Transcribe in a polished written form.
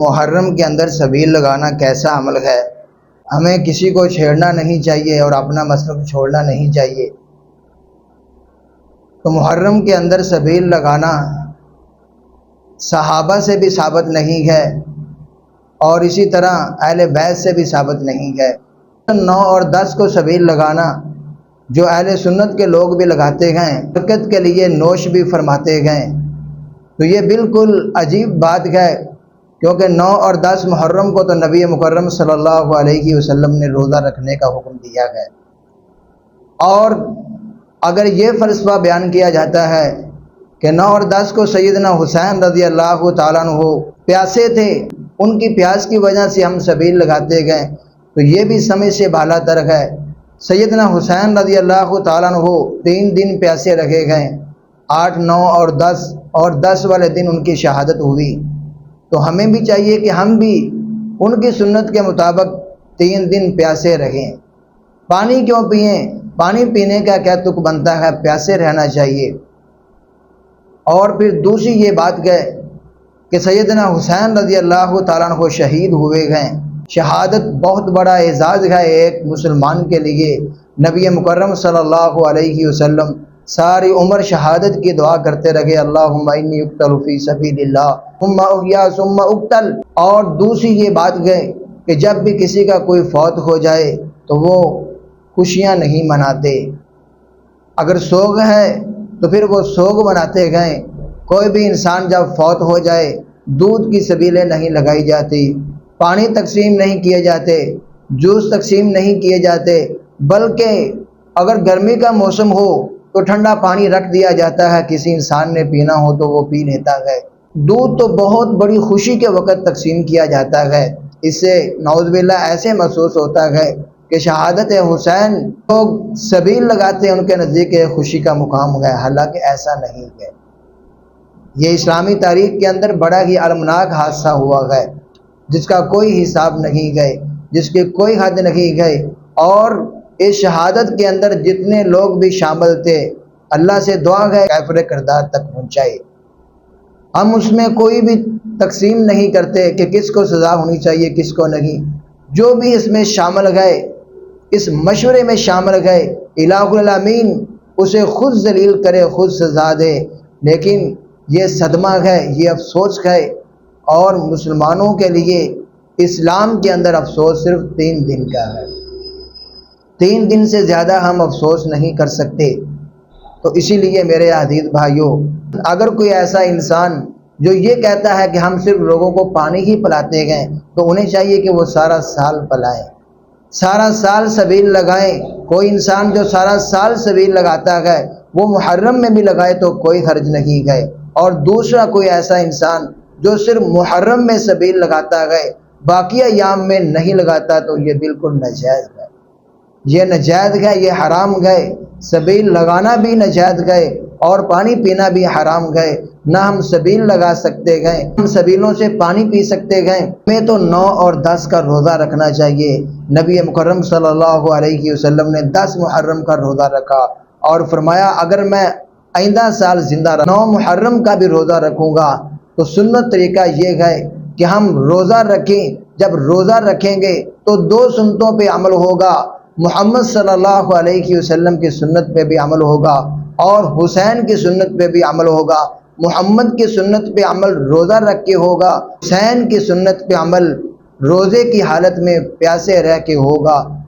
محرم کے اندر سبیل لگانا کیسا عمل ہے؟ ہمیں کسی کو چھیڑنا نہیں چاہیے اور اپنا مسلک چھوڑنا نہیں چاہیے۔ تو محرم کے اندر سبیل لگانا صحابہ سے بھی ثابت نہیں ہے اور اسی طرح اہل بیت سے بھی ثابت نہیں ہے۔ 9 اور 10 کو سبیل لگانا جو اہل سنت کے لوگ بھی لگاتے گئے، برکت کے لیے نوش بھی فرماتے گئے، تو یہ بالکل عجیب بات ہے، کیونکہ 9 اور 10 محرم کو تو نبی مکرم صلی اللہ علیہ وسلم نے روزہ رکھنے کا حکم دیا ہے۔ اور اگر یہ فلسفہ بیان کیا جاتا ہے کہ 9 اور 10 کو سیدنا حسین رضی اللہ تعالیٰ عنہ پیاسے تھے، ان کی پیاس کی وجہ سے ہم سبیل لگاتے گئے، تو یہ بھی سمجھ سے بالا تر ہے۔ سیدنا حسین رضی اللہ تعالیٰ عنہ 3 دن پیاسے رکھے گئے، 8، 9 اور 10 والے دن ان کی شہادت ہوئی، تو ہمیں بھی چاہیے کہ ہم بھی ان کی سنت کے مطابق 3 دن پیاسے رہیں۔ پانی کیوں پئیں؟ پانی پینے کا کیا تک بنتا ہے؟ پیاسے رہنا چاہیے۔ اور پھر دوسری یہ بات ہے کہ سیدنا حسین رضی اللہ تعالیٰ عنہ شہید ہوئے گئے۔ شہادت بہت بڑا اعزاز ہے ایک مسلمان کے لیے۔ نبی مکرم صلی اللہ علیہ وسلم ساری عمر شہادت کی دعا کرتے رہے، اللہم انی اقتل فی سبیل اللہ ثم احیا ثم اقتل۔ اور دوسری یہ بات ہے کہ جب بھی کسی کا کوئی فوت ہو جائے تو وہ خوشیاں نہیں مناتے، اگر سوگ ہے تو پھر وہ سوگ مناتے گئے۔ کوئی بھی انسان جب فوت ہو جائے دودھ کی سبیلیں نہیں لگائی جاتی، پانی تقسیم نہیں کیے جاتے، جوس تقسیم نہیں کیے جاتے، بلکہ اگر گرمی کا موسم ہو تو ٹھنڈا پانی رکھ دیا جاتا ہے، کسی انسان نے پینا ہو تو وہ پی لیتا ہے۔ دودھ تو بہت بڑی خوشی کے وقت تقسیم کیا جاتا ہے۔ اس سے نعوذ باللہ ایسے محسوس ہوتا ہے کہ شہادت حسین لوگ سبیل لگاتے ہیں، ان کے نزدیک خوشی کا مقام ہے، حالانکہ ایسا نہیں ہے۔ یہ اسلامی تاریخ کے اندر بڑا ہی المناک حادثہ ہوا ہے، جس کا کوئی حساب نہیں گئے، جس کی کوئی حد نہیں گئے، اور اس شہادت کے اندر جتنے لوگ بھی شامل تھے، اللہ سے دعا ہے کافر کردار تک پہنچائے۔ ہم اس میں کوئی بھی تقسیم نہیں کرتے کہ کس کو سزا ہونی چاہیے کس کو نہیں۔ جو بھی اس میں شامل گئے، اس مشورے میں شامل گئے، الہ العالمین اسے خود ذلیل کرے، خود سزا دے۔ لیکن یہ صدمہ ہے، یہ افسوس ہے، اور مسلمانوں کے لیے اسلام کے اندر افسوس صرف 3 دن کا ہے۔ 3 دن سے زیادہ ہم افسوس نہیں کر سکتے۔ تو اسی لیے میرے عزیز بھائیوں، اگر کوئی ایسا انسان جو یہ کہتا ہے کہ ہم صرف لوگوں کو پانی ہی پلاتے گئے، تو انہیں چاہیے کہ وہ سارا سال پلائیں، سارا سال سبیل لگائیں۔ کوئی انسان جو سارا سال سبیل لگاتا ہے وہ محرم میں بھی لگائے تو کوئی حرج نہیں ہے، اور دوسرا کوئی ایسا انسان جو صرف محرم میں سبیل لگاتا ہے باقی ایام میں نہیں لگاتا، تو یہ بالکل ناجائز ہے، یہ ناجائز ہے، یہ حرام ہے۔ سبیل لگانا بھی ناجائز ہے اور پانی پینا بھی حرام ہے۔ نہ ہم سبیل لگا سکتے گئے، ہم سبیلوں سے پانی پی سکتے گئے۔ ہمیں تو 9 اور 10 کا روزہ رکھنا چاہیے۔ نبی مکرم صلی اللہ علیہ وسلم نے 10 محرم کا روزہ رکھا اور فرمایا اگر میں آئندہ سال زندہ رہا 9 محرم کا بھی روزہ رکھوں گا۔ تو سنت طریقہ یہ ہے کہ ہم روزہ رکھیں، جب روزہ رکھیں گے تو 2 سنتوں پہ عمل ہوگا، محمد صلی اللہ علیہ وسلم کی سنت پہ بھی عمل ہوگا اور حسین کی سنت پہ بھی عمل ہوگا۔ محمد کی سنت پہ عمل روزہ رکھ کے ہوگا، حسین کی سنت پہ عمل روزے کی حالت میں پیاسے رہ کے ہوگا۔